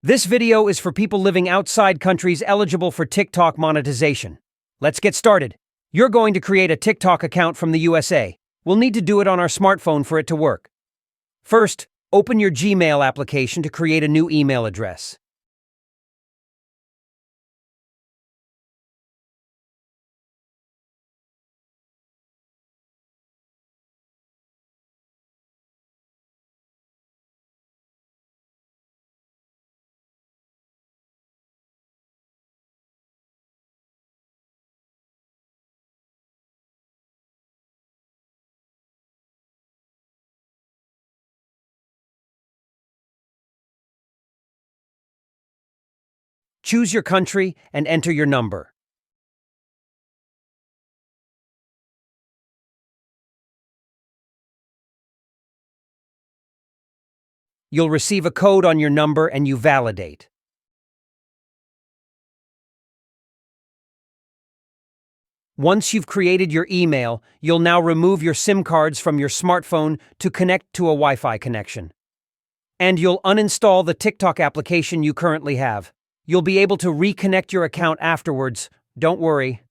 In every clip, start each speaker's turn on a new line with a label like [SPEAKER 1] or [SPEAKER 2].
[SPEAKER 1] This video is for people living outside countries eligible for TikTok monetization. Let's get started. You're going to create a TikTok account from the USA. We'll need to do it on our smartphone for it to work. First, open your Gmail application to create a new email address. Choose your country and enter your number. You'll receive a code on your number and you validate. Once you've created your email, you'll now remove your SIM cards from your smartphone to connect to a Wi-Fi connection. And you'll uninstall the TikTok application you currently have. You'll be able to reconnect your account afterwards, don't worry.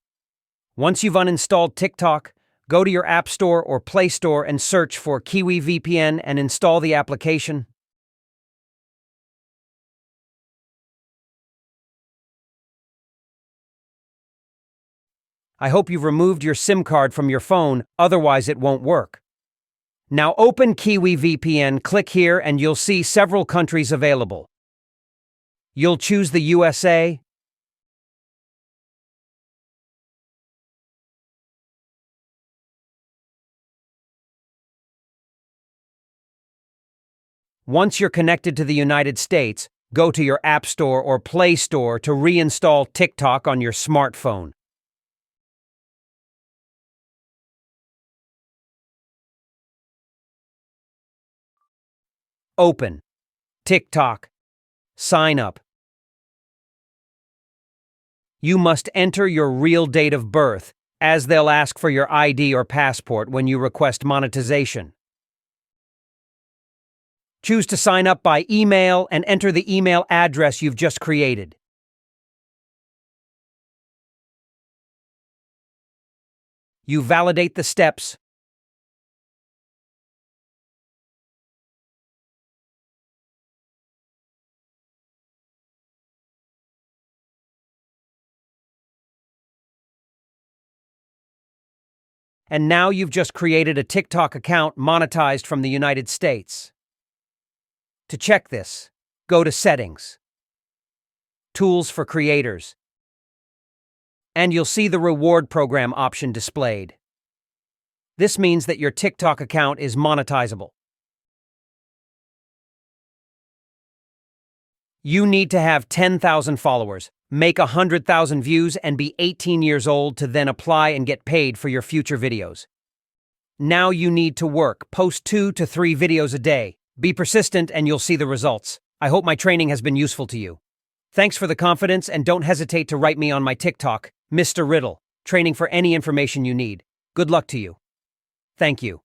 [SPEAKER 1] Once you've uninstalled TikTok, go to your App Store or Play Store and search for Kiwi VPN and install the application. I hope you've removed your SIM card from your phone, otherwise it won't work. Now open Kiwi VPN, click here and you'll see several countries available. You'll choose the USA. Once you're connected to the United States, go to your App Store or Play Store to reinstall TikTok on your smartphone. Open TikTok. Sign up. You must enter your real date of birth, as they'll ask for your ID or passport when you request monetization. Choose to sign up by email and enter the email address you've just created. You validate the steps. And now you've just created a TikTok account monetized from the United States. To check this, go to Settings, Tools for Creators, and you'll see the Reward Program option displayed. This means that your TikTok account is monetizable. You need to have 10,000 followers, make 100,000 views, and be 18 years old to then apply and get paid for your future videos. Now you need to work, post 2 to 3 videos a day. Be persistent and you'll see the results. I hope my training has been useful to you. Thanks for the confidence and don't hesitate to write me on my TikTok, Mr. Riddle, training for any information you need. Good luck to you. Thank you.